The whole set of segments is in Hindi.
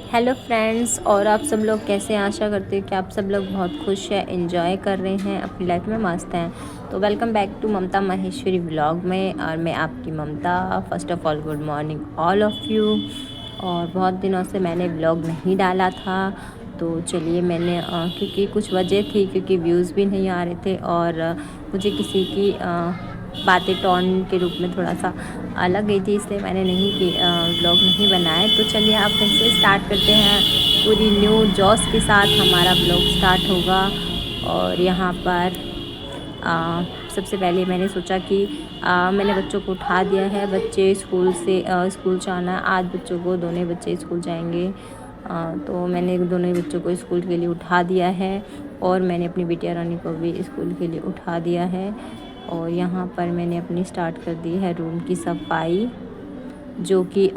हेलो फ्रेंड्स, और आप सब लोग कैसे हैं। आशा करते हैं कि आप सब लोग बहुत खुश हैं, एंजॉय कर रहे हैं, अपनी लाइफ में मस्त हैं। तो welcome back to Mamta Maheshwari vlog में। और मैं आपकी Mamta. First of all good morning all of you. और बहुत दिनों से मैंने व्लॉग नहीं डाला था, तो चलिए मैंने क्योंकि कुछ वजह थी, क्योंकि व्यूज़ भी नहीं आ रहे थे और मुझे किसी की बातें टोन के रूप में थोड़ा सा अलग गई थी, इसलिए मैंने व्लॉग नहीं बनाए। तो चलिए आप फिर से स्टार्ट करते हैं। पूरी न्यू जोश के साथ हमारा व्लॉग स्टार्ट होगा। और यहाँ पर सबसे पहले मैंने सोचा कि मैंने बच्चों को उठा दिया है। बच्चे स्कूल जाना है आज बच्चों को, दोनों बच्चे स्कूल जाएंगे। तो मैंने दोनों ही बच्चों को स्कूल के लिए उठा दिया है और मैंने अपनी बिटिया रानी को भी स्कूल के लिए उठा दिया है। और यहाँ पर मैंने अपनी स्टार्ट कर दी है रूम की सफाई, जो कि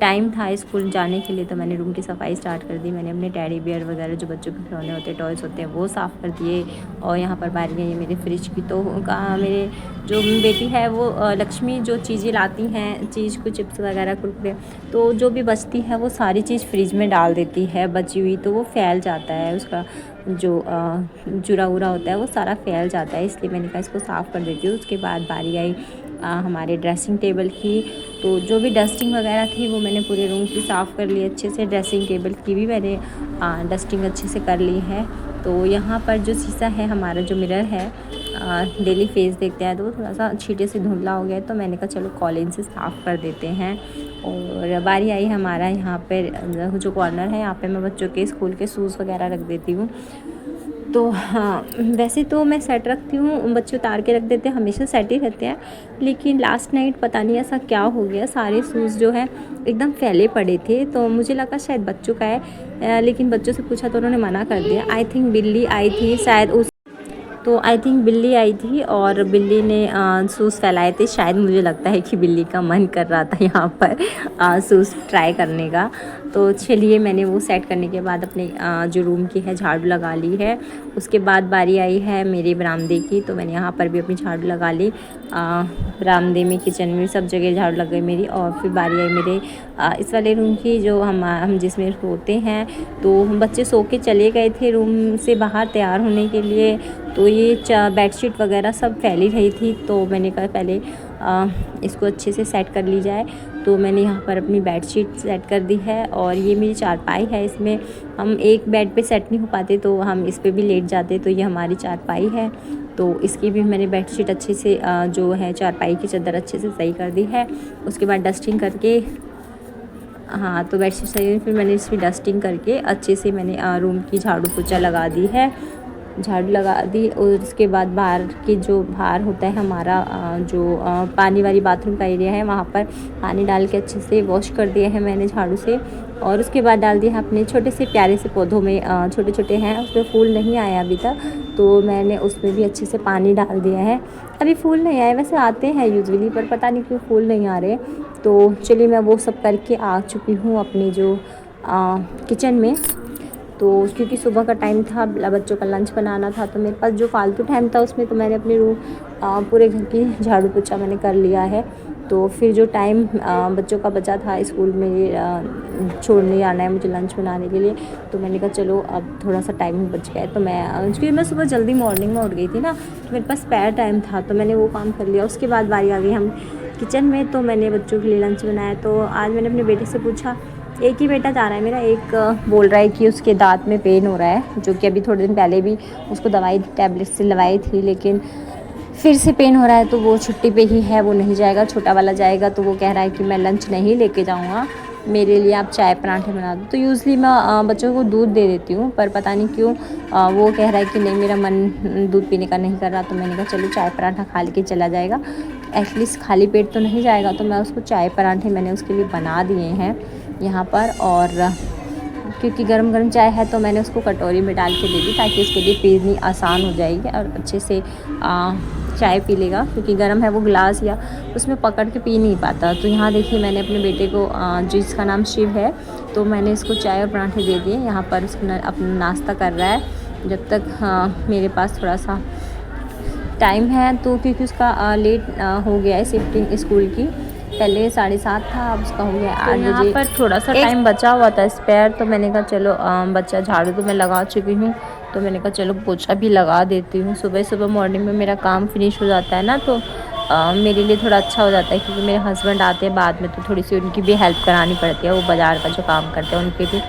टाइम था स्कूल जाने के लिए, तो मैंने रूम की सफाई स्टार्ट कर दी। मैंने अपने टैडी बियर वगैरह जो बच्चों के खिलौने होते हैं, टॉयज़ होते हैं, वो साफ़ कर दिए। और यहाँ पर बारी गई है मेरे फ्रिज की। तो मेरे जो बेटी है वो लक्ष्मी जो चीज़ें लाती हैं, चीज़ को चिप्स वगैरह कुरकुरे, तो जो भी बचती है वो सारी चीज़ फ्रिज में डाल देती है बची हुई, तो वो फैल जाता है, उसका जो जुरा वूरा होता है वो सारा फैल जाता है। इसलिए मैंने कहा इसको साफ़ कर देती हूँ। उसके बाद बारी आई हमारे ड्रेसिंग टेबल की। तो जो भी डस्टिंग वगैरह थी वो मैंने पूरे रूम की साफ़ कर ली अच्छे से। ड्रेसिंग टेबल की भी मैंने डस्टिंग अच्छे से कर ली है। तो यहाँ पर जो शीशा है, हमारा जो मिरर है, डेली फेस देखते हैं, तो वो थोड़ा सा छींटे से धुंधला हो गया है, तो मैंने कहा चलो कॉलिन से साफ़ कर देते हैं। और बारी आई हमारा यहाँ पर जो कॉर्नर है, यहाँ पे मैं बच्चों के स्कूल के शूज़ वगैरह रख देती हूँ। तो हाँ, वैसे तो मैं सेट रखती हूँ, बच्चे उतार के रख देते हैं, हमेशा सेट ही रहते हैं। लेकिन लास्ट नाइट पता नहीं ऐसा क्या हो गया, सारे शूज़ जो है एकदम फैले पड़े थे, तो मुझे लगा शायद बच्चों का है। लेकिन बच्चों से पूछा तो उन्होंने मना कर दिया। आई थिंक बिल्ली आई थी शायद उस तो आई थिंक बिल्ली आई थी और बिल्ली ने शूज़ फैलाए थे। शायद मुझे लगता है कि बिल्ली का मन कर रहा था यहाँ पर शूज़ ट्राई करने का। तो चलिए मैंने वो सेट करने के बाद अपने जो रूम की है झाड़ू लगा ली है। उसके बाद बारी आई है मेरे बरामदे की, तो मैंने यहाँ पर भी अपनी झाड़ू लगा ली। बरामदे में, किचन में, सब जगह झाड़ू लग गई मेरी। और फिर बारी आई मेरे इस वाले रूम की, जो हम जिसमें सोते हैं। तो हम बच्चे सो के चले गए थे रूम से बाहर तैयार होने के लिए, तो ये बेडशीट वगैरह सब फैली रही थी। तो मैंने कहा पहले इसको अच्छे से सेट कर ली जाए। तो मैंने यहाँ पर अपनी बेडशीट सेट कर दी है। और ये मेरी चारपाई है, इसमें हम एक बेड पे सेट नहीं हो पाते तो हम इस पे भी लेट जाते, तो ये हमारी चारपाई है। तो इसकी भी मैंने बेडशीट अच्छे से जो है चारपाई की चादर अच्छे से सही कर दी है। उसके बाद डस्टिंग करके, हाँ, तो बेडशीट सही है। फिर मैंने इसकी डस्टिंग करके अच्छे से मैंने रूम की झाड़ू पोछा लगा दी है, झाड़ू लगा दी। और उसके बाद बाहर की जो बाहर होता है हमारा जो पानी वाली बाथरूम का एरिया है, वहाँ पर पानी डाल के अच्छे से वॉश कर दिया है मैंने झाड़ू से। और उसके बाद डाल दिया है अपने छोटे से प्यारे से पौधों में, छोटे छोटे हैं, उसमें फूल नहीं आया अभी तक, तो मैंने उसमें भी अच्छे से पानी डाल दिया है। अभी फूल नहीं आए, वैसे आते हैं यूजुअली, पर पता नहीं क्यों फूल नहीं आ रहे। तो चलिए मैं वो सब करके आ चुकी हूँ अपने जो किचन में। तो क्योंकि सुबह का टाइम था, बच्चों का लंच बनाना था, तो मेरे पास जो फालतू टाइम था उसमें तो मैंने अपने रूम पूरे घर की झाड़ू पोछा मैंने कर लिया है। तो फिर जो टाइम बच्चों का बचा था स्कूल में छोड़ने जाना है मुझे लंच बनाने के लिए, तो मैंने कहा चलो अब थोड़ा सा टाइम बच गया है। तो क्योंकि मैं सुबह जल्दी मॉर्निंग में उठ गई थी ना, तो मेरे पास स्पेयर टाइम था, तो मैंने वो काम कर लिया। उसके बाद बारी आ गई हम किचन में, तो मैंने बच्चों के लिए लंच बनाया। तो आज मैंने अपने बेटे से पूछा, एक ही बेटा जा रहा है मेरा, एक बोल रहा है कि उसके दांत में पेन हो रहा है, जो कि अभी थोड़े दिन पहले भी उसको दवाई टैबलेट से लगाई थी, लेकिन फिर से पेन हो रहा है, तो वो छुट्टी पे ही है, वो नहीं जाएगा। छोटा वाला जाएगा, तो वो कह रहा है कि मैं लंच नहीं लेके जाऊँगा, मेरे लिए आप चाय पराठे बना दो। तो यूज़ुअली मैं बच्चों को दूध दे देती हूँ, पर पता नहीं क्यों वो कह रहा है कि नहीं, मेरा मन दूध पीने का नहीं कर रहा। तो मैंने कहा चलो चाय पराठा खा के चला जाएगा, एटलीस्ट खाली पेट तो नहीं जाएगा। तो मैं उसको चाय पराठे मैंने उसके लिए बना दिए हैं यहाँ पर। और क्योंकि गरम गरम चाय है, तो मैंने उसको कटोरी में डाल के दे दी, ताकि उसके लिए पीनी आसान हो जाएगी और अच्छे से चाय पी लेगा। क्योंकि गर्म है, वो गिलास या उसमें पकड़ के पी नहीं पाता। तो यहाँ देखिए मैंने अपने बेटे को जिसका नाम शिव है, तो मैंने इसको चाय और पराठे दे दिए। यहाँ पर उसको अपना नाश्ता कर रहा है, जब तक मेरे पास थोड़ा सा टाइम है। तो क्योंकि उसका लेट हो गया है शिफ्टिंग स्कूल की, पहले 7:30 था, अब उसका हो गया 8 बजे। यहाँ पर थोड़ा सा टाइम बचा हुआ था स्पेयर, तो मैंने कहा चलो बच्चा झाड़ू तो मैं लगा चुकी हूँ, तो मैंने कहा चलो पोछा भी लगा देती हूँ। सुबह सुबह मॉर्निंग में मेरा काम फिनिश हो जाता है ना, तो मेरे लिए थोड़ा अच्छा हो जाता है, क्योंकि मेरे हस्बैंड आते हैं बाद में, तो थोड़ी सी उनकी भी हेल्प करानी पड़ती है। वो बाज़ार का जो काम करते हैं उनकी भी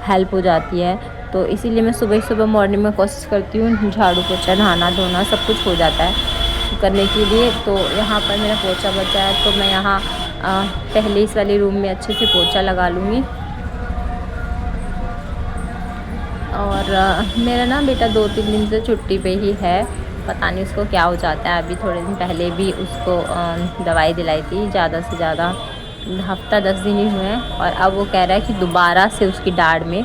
हेल्प हो जाती है, तो इसीलिए मैं सुबह सुबह मॉर्निंग में कोशिश करती हूँ झाड़ू पोछा नहाना धोना सब कुछ हो जाता है करने के लिए। तो यहाँ पर मेरा पोछा बचा है, तो मैं यहाँ पहले इस वाले रूम में अच्छे से पोछा लगा लूँगी। और मेरा ना बेटा 2-3 दिन से छुट्टी पे ही है, पता नहीं उसको क्या हो जाता है। अभी थोड़े दिन पहले भी उसको दवाई दिलाई थी, ज़्यादा से ज़्यादा हफ्ता 10 दिन ही हुए हैं, और अब वो कह रहा है कि दोबारा से उसकी दाढ़ में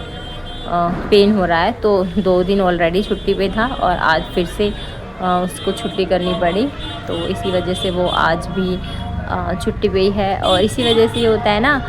पेन हो रहा है। तो 2 दिन ऑलरेडी छुट्टी पे था और आज फिर से उसको छुट्टी करनी पड़ी, तो इसी वजह से वो आज भी छुट्टी पे ही है। और इसी वजह से ये होता है ना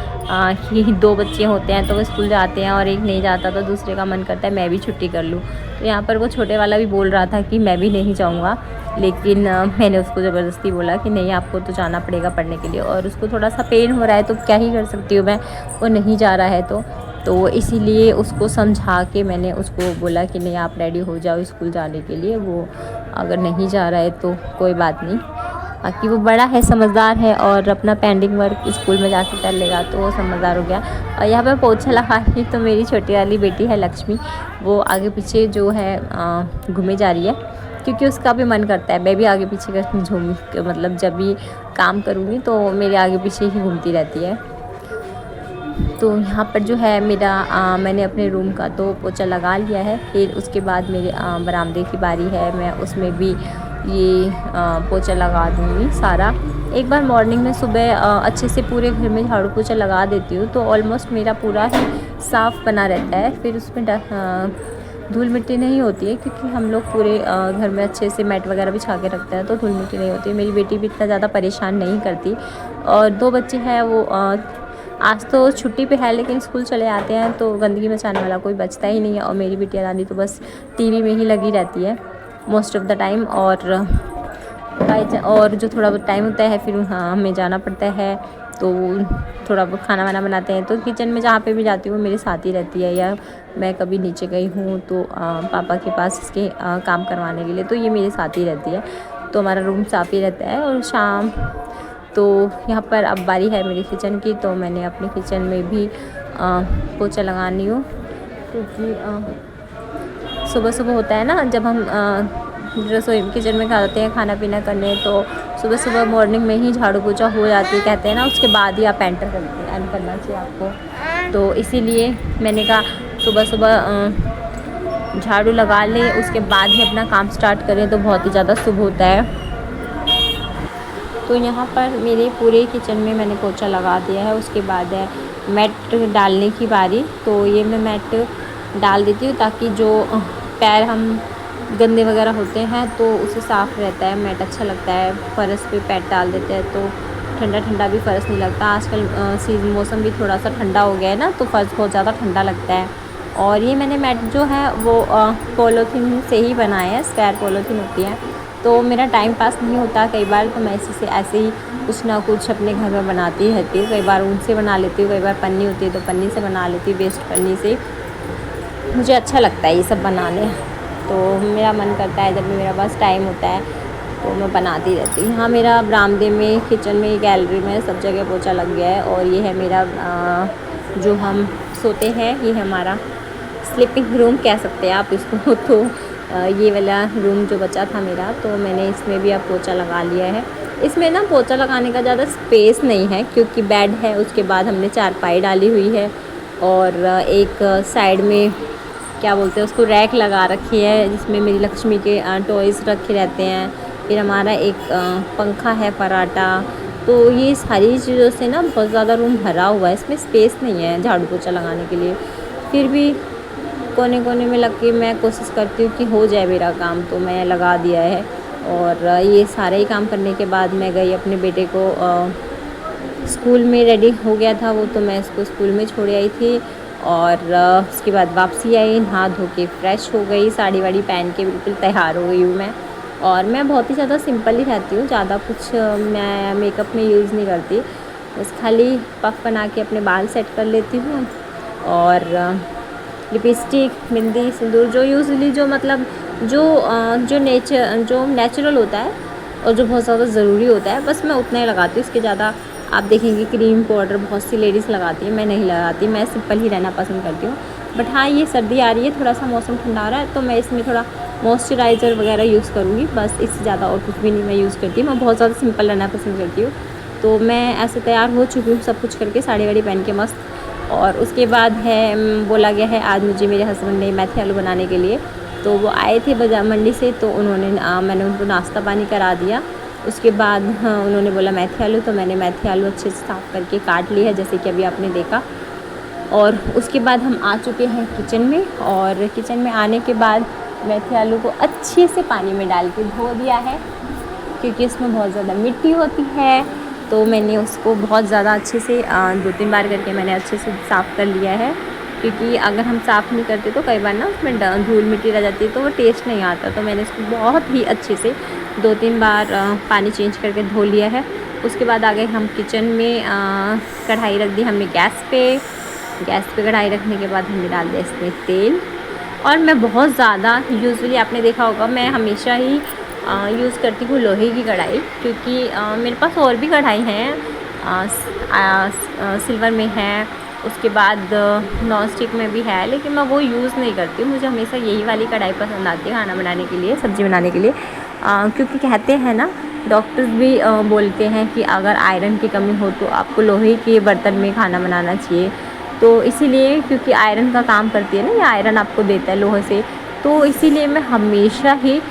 कि 2 बच्चे होते हैं तो वो स्कूल जाते हैं और एक नहीं जाता, तो दूसरे का मन करता है मैं भी छुट्टी कर लूँ। तो यहाँ पर वो छोटे वाला भी बोल रहा था कि मैं भी नहीं जाऊँगा, लेकिन मैंने उसको ज़बरदस्ती बोला कि नहीं आपको तो जाना पड़ेगा पढ़ने के लिए, और उसको थोड़ा सा पेन हो रहा है तो क्या ही कर सकती हूँ मैं, वो नहीं जा रहा है तो इसीलिए उसको समझा के मैंने उसको बोला कि नहीं आप रेडी हो जाओ स्कूल जाने के लिए। वो अगर नहीं जा रहा है तो कोई बात नहीं, बाकी वो बड़ा है समझदार है और अपना पेंडिंग वर्क स्कूल में जाके कर लेगा, तो वो समझदार हो गया। और यहाँ पे पोछा लगा रही तो मेरी छोटी वाली बेटी है लक्ष्मी, वो आगे पीछे जो है घूमे जा रही है, क्योंकि उसका भी मन करता है। मैं भी आगे पीछे घूम मतलब जब भी काम करूँगी तो मेरे आगे पीछे ही घूमती रहती है। तो यहाँ पर जो है मेरा मैंने अपने रूम का तो पोछा लगा लिया है, फिर उसके बाद मेरे बरामदे की बारी है, मैं उसमें भी ये पोछा लगा दूँगी सारा। एक बार मॉर्निंग में सुबह अच्छे से पूरे घर में झाड़ू पोछा लगा देती हूँ, तो ऑलमोस्ट मेरा पूरा ही साफ़ बना रहता है। फिर उसमें धूल मिट्टी नहीं होती है, क्योंकि हम लोग पूरे घर में अच्छे से मैट वगैरह बिछा के रखते हैं, तो धूल मिट्टी नहीं होती है। मेरी बेटी भी इतना ज़्यादा परेशान नहीं करती, और 2 बच्चे हैं वो आज तो छुट्टी पे है, लेकिन स्कूल चले आते हैं तो गंदगी मचाने वाला कोई बचता ही नहीं है। और मेरी बिटिया दादी तो बस टीवी में ही लगी रहती है मोस्ट ऑफ़ द टाइम, और जो थोड़ा बहुत टाइम होता है फिर हमें जाना पड़ता है, तो थोड़ा बहुत खाना वाना बनाते हैं, तो किचन में जहाँ पे भी जाती हूँ मेरे साथ ही रहती है। या मैं कभी नीचे गई हूँ तो पापा के पास इसके काम करवाने के लिए, तो ये मेरे साथ ही रहती है, तो हमारा रूम साफ़ ही रहता है। और शाम तो यहाँ पर अब बारी है मेरी किचन की, तो मैंने अपने किचन में भी पोछा लगानी हूँ, क्योंकि सुबह सुबह होता है ना जब हम रसोई किचन में खाते हैं खाना पीना करने, तो सुबह सुबह मॉर्निंग में ही झाड़ू पोछा हो जाती है, कहते हैं ना उसके बाद ही आप एंटर करना चाहिए आपको। तो इसीलिए मैंने कहा सुबह सुबह झाड़ू लगा लें, उसके बाद ही अपना काम स्टार्ट करें तो बहुत ही ज़्यादा शुभ होता है। तो यहाँ पर मेरे पूरे किचन में मैंने पोछा लगा दिया है। उसके बाद है मैट डालने की बारी, तो ये मैं मैट डाल देती हूँ ताकि जो पैर हम गंदे वगैरह होते हैं तो उसे साफ़ रहता है, मैट अच्छा लगता है। फर्श पे पैर डाल देते हैं तो ठंडा ठंडा भी फर्श नहीं लगता। आजकल मौसम भी थोड़ा सा ठंडा हो गया है ना, तो फर्श बहुत ज़्यादा ठंडा लगता है। और ये मैंने मैट जो है वो पॉलीथीन से ही बनाया है, स्क्वायर पॉलीथीन होती है, तो मेरा टाइम पास नहीं होता कई बार, तो मैं इसी से ऐसे ही कुछ ना कुछ अपने घर में बनाती रहती हूँ। कई बार ऊन से बना लेती हूँ, कई बार पन्नी होती है तो पन्नी से बना लेती हूँ, वेस्ट पन्नी से। मुझे अच्छा लगता है ये सब बनाने, तो मेरा मन करता है जब भी मेरा पास टाइम होता है तो मैं बनाती रहती हूँ। यहाँ मेरा बरामदे में, किचन में, गैलरी में सब जगह पोछा लग गया है। और ये है मेरा जो हम सोते हैं, ये है हमारा स्लीपिंग रूम कह सकते हैं आप इसको। तो ये वाला रूम जो बचा था मेरा, तो मैंने इसमें भी अब पोछा लगा लिया है। इसमें ना पोछा लगाने का ज़्यादा स्पेस नहीं है, क्योंकि बेड है, उसके बाद हमने चारपाई डाली हुई है, और एक साइड में क्या बोलते हैं उसको रैक लगा रखी है, जिसमें मेरी लक्ष्मी के टॉयज़ रखे रहते हैं। फिर हमारा एक पंखा है फराटा। तो ये सारी चीज़ों से ना बहुत ज़्यादा रूम भरा हुआ है, इसमें स्पेस नहीं है झाड़ू पोछा लगाने के लिए। फिर भी कोने कोने में लग के मैं कोशिश करती हूँ कि हो जाए मेरा काम, तो मैं लगा दिया है। और ये सारे ही काम करने के बाद मैं गई अपने बेटे को स्कूल में, रेडी हो गया था वो, तो मैं इसको स्कूल में छोड़ आई थी। और उसके बाद वापसी आई, नहा धो के फ्रेश हो गई, साड़ी वाड़ी पहन के बिल्कुल तैयार हो गई हूँ मैं। और मैं बहुत ही ज़्यादा सिंपल ही रहती हूँ, ज़्यादा कुछ मैं मेकअप में यूज़ नहीं करती। बस खाली पफ बना के अपने बाल सेट कर लेती हूँ। और लिपस्टिक, बिंदी, सिंदूर जो यूज़ुअली जो मतलब जो नेचुरल होता है और जो बहुत ज़्यादा ज़रूरी होता है, बस मैं उतना ही लगाती हूँ। इसके ज़्यादा आप देखेंगे क्रीम पाउडर बहुत सी लेडीज़ लगाती है, मैं नहीं लगाती, मैं सिंपल ही रहना पसंद करती हूँ। बट हाँ, ये सर्दी आ रही है, थोड़ा सा मौसम ठंडा हो रहा है, तो मैं इसमें थोड़ा मॉइस्चराइज़र वगैरह यूज़ करूँगी, बस इससे ज़्यादा और कुछ भी नहीं मैं यूज़ करती हूँ। मैं बहुत ज़्यादा सिंपल रहना पसंद करती हूँ। तो मैं ऐसे तैयार हो चुकी हूँ सब कुछ करके, साड़ी वाड़ी पहन के मस्त। और उसके बाद बोला गया है आज मुझे मेरे हस्बैंड ने मेथी आलू बनाने के लिए, तो वो आए थे बाजार मंडी से, तो मैंने उनको नाश्ता पानी करा दिया। उसके बाद हाँ, उन्होंने बोला मेथी आलू, तो मैंने मेथी आलू अच्छे से साफ़ करके काट लिया है, जैसे कि अभी आपने देखा। और उसके बाद हम आ चुके हैं किचन में, और किचन में आने के बाद मेथी आलू को अच्छे से पानी में डाल के धो दिया है, क्योंकि इसमें बहुत ज़्यादा मिट्टी होती है। तो मैंने उसको बहुत ज़्यादा अच्छे से 2-3 बार करके मैंने अच्छे से साफ़ कर लिया है, क्योंकि अगर हम साफ़ नहीं करते तो कई बार ना उसमें धूल मिट्टी रह जाती है, तो वो टेस्ट नहीं आता। तो मैंने इसको बहुत ही अच्छे से 2-3 बार पानी चेंज करके धो लिया है। उसके बाद आ गए हम किचन में, कढ़ाई रख दी हमने गैस पे कढ़ाई रखने के बाद हमने डाल दिया इसमें तेल। और मैं बहुत ज़्यादा यूजुअली आपने देखा होगा, मैं हमेशा ही यूज़ करती हूँ लोहे की कढ़ाई, क्योंकि मेरे पास और भी कढ़ाई हैं, सिल्वर में है, उसके बाद नॉन स्टिक में भी है, लेकिन मैं वो यूज़ नहीं करती। मुझे हमेशा यही वाली कढ़ाई पसंद आती है खाना बनाने के लिए, सब्ज़ी बनाने के लिए, क्योंकि कहते हैं ना, डॉक्टर्स भी बोलते हैं कि अगर आयरन की कमी हो तो आपको लोहे के बर्तन में खाना बनाना चाहिए। तो इसीलिए, क्योंकि आयरन का काम करती है ना, ये आयरन आपको देता है लोहे से, तो इसीलिए मैं हमेशा ही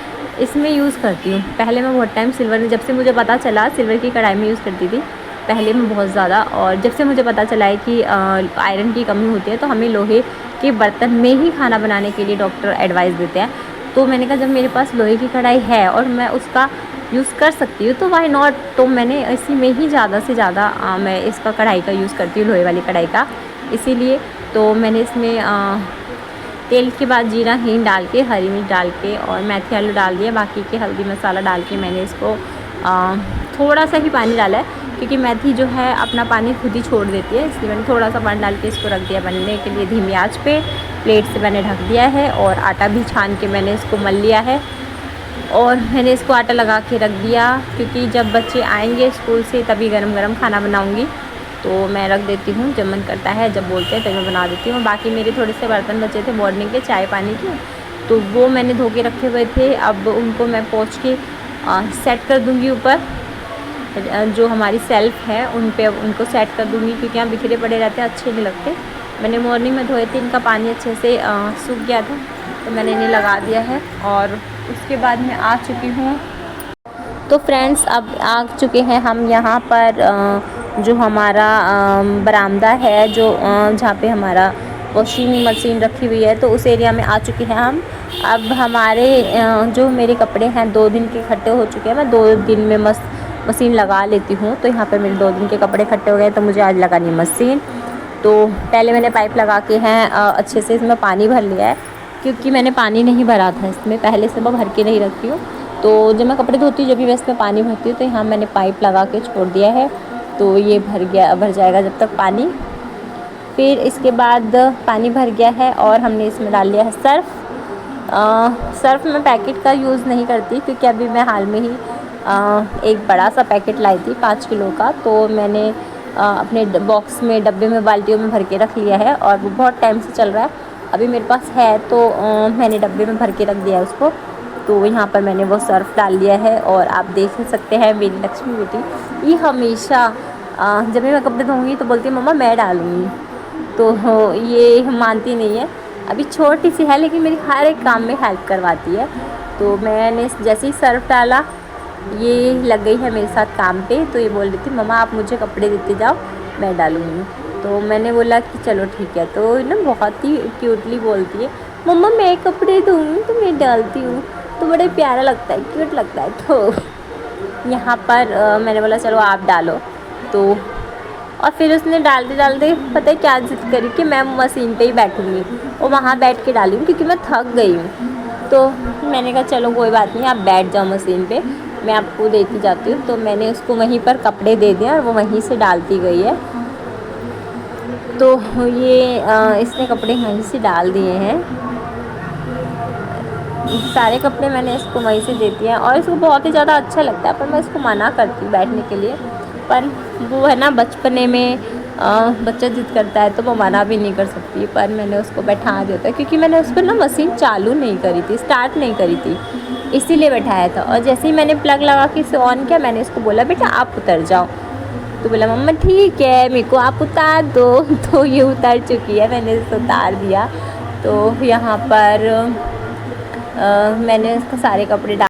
इसमें यूज़ करती हूँ। पहले मैं बहुत टाइम सिल्वर में, जब से मुझे पता चला सिल्वर की कढ़ाई में यूज़ करती थी पहले मैं बहुत ज़्यादा, और जब से मुझे पता चला है कि आयरन की कमी होती है तो हमें लोहे के बर्तन में ही खाना बनाने के लिए डॉक्टर एडवाइस देते हैं। तो मैंने कहा जब मेरे पास लोहे की कढ़ाई है और मैं उसका यूज़ कर सकती हूँ तो वाई नॉट। तो मैंने इसी में ही ज़्यादा से ज़्यादा मैं इसका कढ़ाई का यूज़ करती हूँ, लोहे वाली कढ़ाई का। इसीलिए तो मैंने इसमें तेल के बाद जीरा हींग डाल के, हरी मिर्च डाल के और मेथी आलू डाल दिया, बाकी के हल्दी मसाला डाल के मैंने इसको थोड़ा सा ही पानी डाला है, क्योंकि मेथी जो है अपना पानी खुद ही छोड़ देती है, इसलिए मैंने थोड़ा सा पानी डाल के इसको रख दिया बनने के लिए धीमी आंच पे। प्लेट से मैंने ढक दिया है और आटा भी छान के मैंने इसको मल लिया है, और मैंने इसको आटा लगा के रख दिया, क्योंकि जब बच्चे आएंगे स्कूल से तभी गरम गरम खाना बनाऊंगी। तो मैं रख देती हूँ, जब मन करता है, जब बोलते हैं तभी मैं बना देती हूँ। बाकी मेरे थोड़े से बर्तन बचे थे मॉर्निंग के चाय पानी के, तो वो मैंने धो के रखे हुए थे। अब उनको मैं पोंछ के सेट कर दूँगी ऊपर, जो हमारी सेल्फ है उन पे उनको सेट कर दूँगी, क्योंकि यहाँ बिखरे पड़े रहते हैं, अच्छे नहीं लगते। मैंने मॉर्निंग में धोए थे, इनका पानी अच्छे से सूख गया था, तो मैंने इन्हें लगा दिया है। और उसके बाद मैं आ चुकी हूँ। तो फ्रेंड्स, अब आ चुके हैं हम यहाँ पर, जो हमारा बरामदा है, जो जहाँ पे हमारा वॉशिंग मशीन रखी हुई है, तो उस एरिया में आ चुके हैं हम। अब हमारे जो मेरे कपड़े हैं 2 दिन के इकट्ठे हो चुके हैं, मैं 2 दिन में मशीन लगा लेती हूँ। तो यहाँ पे मेरे 2 दिन के कपड़े इकट्ठे हो गए, तो मुझे आज लगानी मशीन। तो पहले मैंने पाइप लगा के हैं अच्छे से इसमें पानी भर लिया है, क्योंकि मैंने पानी नहीं भरा था इसमें, पहले से मैं भर के नहीं रखती हूँ। तो जब मैं कपड़े धोती हूँ जब भी मैं इसमें पानी भरती हूँ, तो यहाँ मैंने पाइप लगा के छोड़ दिया है, तो ये भर जाएगा जब तक पानी। फिर इसके बाद पानी भर गया है और हमने इसमें डाल लिया है सर्फ़। सर्फ़ मैं पैकेट का यूज़ नहीं करती, क्योंकि अभी मैं हाल में ही एक बड़ा सा पैकेट लाई थी 5 किलो का, तो मैंने अपने बॉक्स में, डब्बे में, बाल्टियों में भर के रख लिया है, और वो बहुत टाइम से चल रहा है। अभी मेरे पास है, तो मैंने डब्बे में भर के रख दिया है उसको। तो यहाँ पर मैंने वो सर्फ़ डाल लिया है, और आप देख सकते हैं मेरी लक्ष्मी बेटी, ये हमेशा जब भी मैं कपड़े धोऊँगी तो बोलती है मम्मा मैं डालूँगी, तो ये मानती नहीं है। अभी छोटी सी है, लेकिन मेरी हर एक काम में हेल्प करवाती है। तो मैंने जैसे ही सर्फ़ डाला, ये लग गई है मेरे साथ काम पे, तो ये बोल रही थी मम्मा आप मुझे कपड़े देते जाओ, मैं डालूँगी। तो मैंने बोला कि चलो ठीक है। तो ना बहुत ही क्यूटली बोलती है मम्मा मैं कपड़े धोऊँ तो मैं डालती हूँ, तो बड़े प्यारा लगता है, क्यूट लगता है। तो यहाँ पर मैंने बोला चलो आप डालो, तो और फिर उसने डालते डालते पता है क्या जिद करी कि मैं मशीन पे ही बैठूँगी, और वहाँ बैठ के डाली हूँ, क्योंकि मैं थक गई हूँ। तो मैंने कहा चलो कोई बात नहीं, आप बैठ जाओ मशीन पे। मैं आपको देती जाती हूँ। तो मैंने उसको वहीं पर कपड़े दे दिए और वो वहीं से डालती गई है। तो ये इसने कपड़े वहीं से डाल दिए हैं। सारे कपड़े मैंने इसको वहीं से दे दिए हैं और इसको बहुत ही ज़्यादा अच्छा लगता है, पर मैं इसको मना करती हूँ बैठने के लिए। पर वो है ना, बचपने में बच्चा ज़िद करता है तो वो मना भी नहीं कर सकती। पर मैंने उसको बैठा दिया था, क्योंकि मैंने उस पर ना मशीन चालू नहीं करी थी, स्टार्ट नहीं करी थी, इसीलिए बैठाया था। और जैसे ही मैंने प्लग लगा के इसे ऑन किया, मैंने इसको बोला बेटा आप उतर जाओ। तो बोला मम्मा ठीक है, मेरे को आप उतार दो। तो ये उतर चुकी है, मैंने इसे उतार दिया। तो यहाँ पर मैंने उसको सारे कपड़े डाल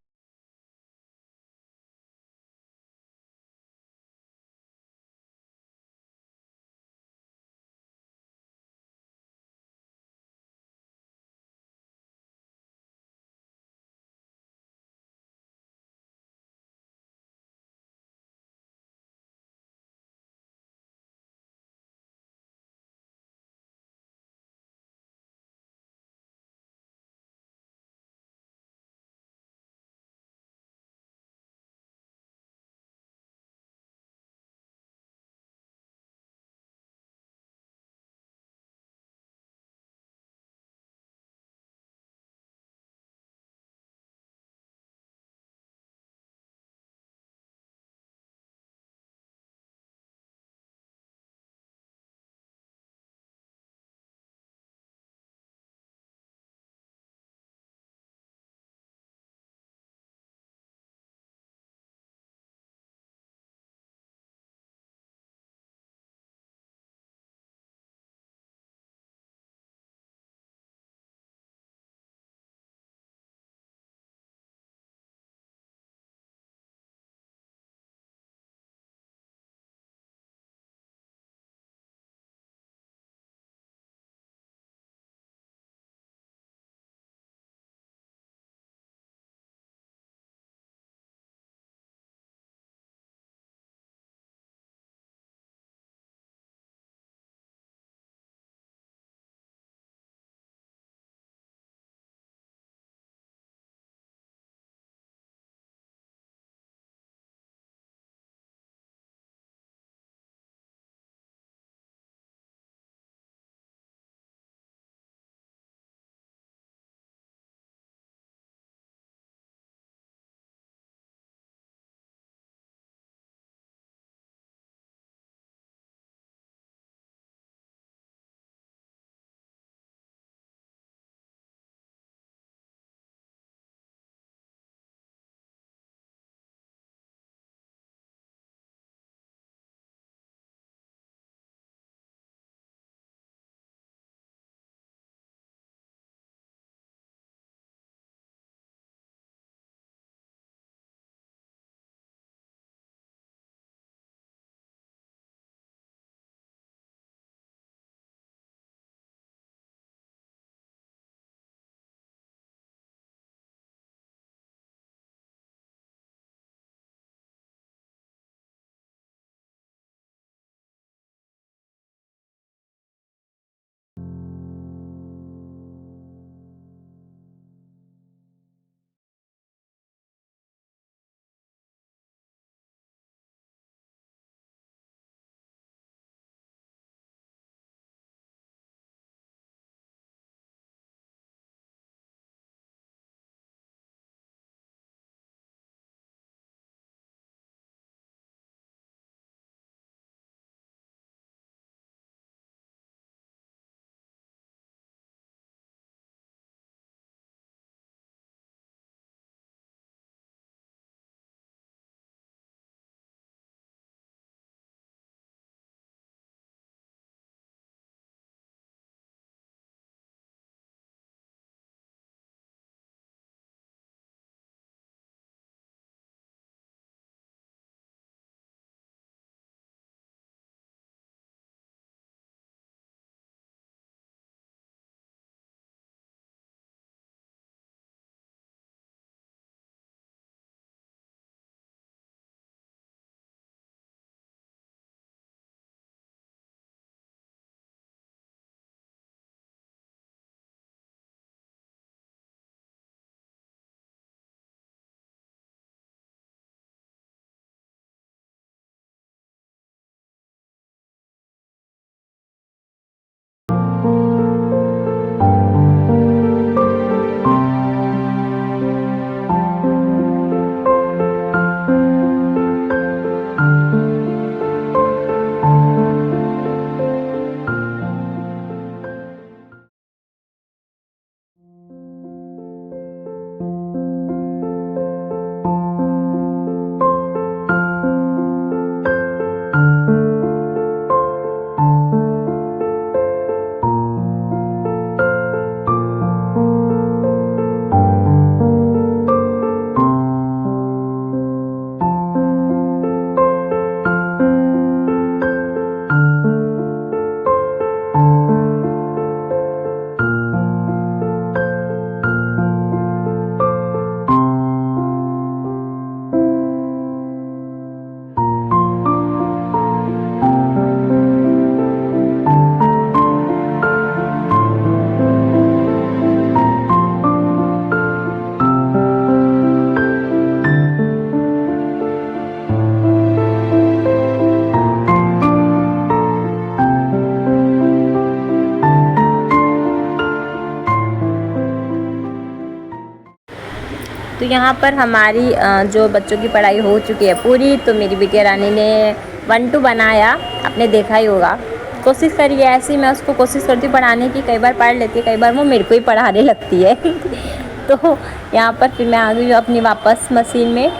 यहाँ पर हमारी जो बच्चों की पढ़ाई हो चुकी है पूरी। तो मेरी बिटिया रानी ने 1-2 बनाया, आपने देखा ही होगा। कोशिश करी है ऐसी, मैं उसको कोशिश करती हूँ पढ़ाने की, कई बार पढ़ लेती है, कई बार वो मेरे को ही पढ़ाने लगती है। तो यहाँ पर फिर मैं आ गई अपनी वापस मशीन में।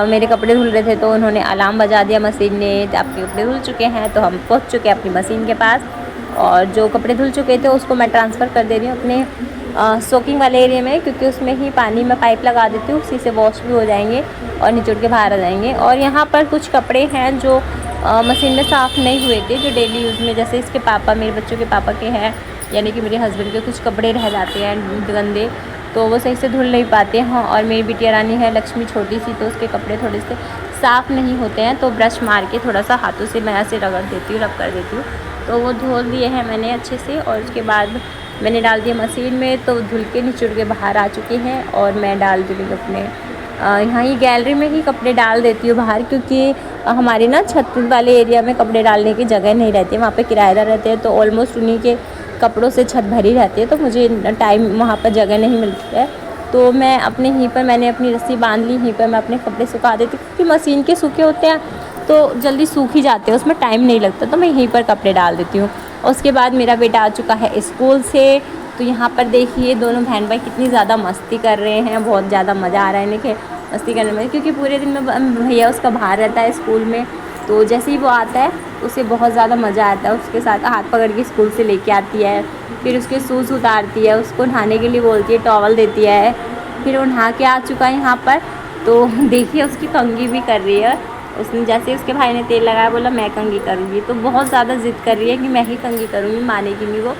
मेरे कपड़े धुल रहे थे तो उन्होंने अलार्म बजा दिया मशीन ने, आपके कपड़े धुल चुके हैं। तो हम पहुँच चुके हैं अपनी मशीन के पास, और जो कपड़े धुल चुके थे उसको मैं ट्रांसफ़र कर दे रही हूँ अपने सोकिंग वाले एरिया में, क्योंकि उसमें ही पानी में पाइप लगा देती हूँ, उसी से वॉश भी हो जाएंगे और निचोड़ के बाहर आ जाएंगे। और यहाँ पर कुछ कपड़े हैं जो मशीन में साफ़ नहीं हुए थे, जो डेली यूज़ में, जैसे इसके पापा, मेरे बच्चों के पापा के हैं, यानी कि मेरे हस्बैंड के कुछ कपड़े रह जाते हैं गंदे, तो वो सही से धुल नहीं पाते हैं। और मेरी बिटिया रानी है लक्ष्मी छोटी सी, तो उसके कपड़े थोड़े से साफ़ नहीं होते हैं, तो ब्रश मार के थोड़ा सा हाथों से मैं ऐसे रगड़ देती हूँ, रब कर देती हूँ। तो वो धो दिए हैं मैंने अच्छे से, और उसके बाद मैंने डाल दिया मशीन में, तो धुल के निचुड़ के बाहर आ चुके हैं। और मैं डाल दूँगी अपने यहाँ ही गैलरी में ही कपड़े डाल देती हूँ बाहर, क्योंकि हमारे ना छत वाले एरिया में कपड़े डालने की जगह नहीं रहती है, वहाँ पे किराएदार रहते हैं, तो ऑलमोस्ट उन्हीं के कपड़ों से छत भरी रहती है, तो मुझे टाइम वहाँ पर जगह नहीं मिलती है। तो मैं अपने यहीं पर, मैंने अपनी रस्सी बांध ली, यहीं पर मैं अपने कपड़े सुखा देती हूँ, क्योंकि मशीन के सूखे होते हैं तो जल्दी सूख ही जाते हैं, उसमें टाइम नहीं लगता, तो मैं यहीं पर कपड़े डाल देती हूँ। उसके बाद मेरा बेटा आ चुका है स्कूल से, तो यहाँ पर देखिए दोनों बहन भाई कितनी ज़्यादा मस्ती कर रहे हैं, बहुत ज़्यादा मज़ा आ रहा है इन्हें मस्ती करने में, क्योंकि पूरे दिन में भैया उसका बाहर रहता है स्कूल में, तो जैसे ही वो आता है उसे बहुत ज़्यादा मज़ा आता है, उसके साथ हाथ पकड़ के स्कूल से लेके आती है, फिर उसके शूज़ उतारती है, उसको नहाने के लिए बोलती है, टॉवल देती है, फिर वो नहा के आ चुका है यहाँ पर। तो देखिए उसकी कंघी भी कर रही है, उसने जैसे उसके भाई ने तेल लगाया बोला मैं कंघी करूँगी, तो बहुत ज़्यादा ज़िद कर रही है कि मैं ही कंघी करूँगी, मानेगी नहीं वो।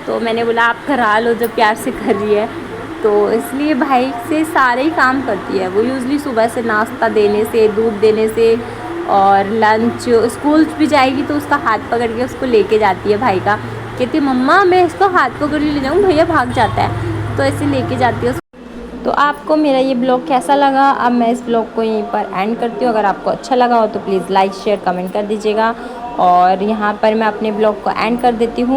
तो मैंने बोला आप करा लो, जब प्यार से कर रही है, तो इसलिए भाई से सारे ही काम करती है वो। यूज़ली सुबह से नाश्ता देने से, दूध देने से, और लंच, स्कूल भी जाएगी तो उसका हाथ पकड़ के उसको लेके जाती है भाई का, कहती है मम्मा मैं इसको हाथ पकड़ के ले जाऊँ, भैया भाग जाता है, तो ऐसे लेके जाती है। तो आपको मेरा ये ब्लॉग कैसा लगा? अब मैं इस ब्लॉग को यहीं पर एंड करती हूँ। अगर आपको अच्छा लगा हो तो प्लीज़ लाइक शेयर कमेंट कर दीजिएगा, और यहाँ पर मैं अपने ब्लॉग को एंड कर देती हूँ।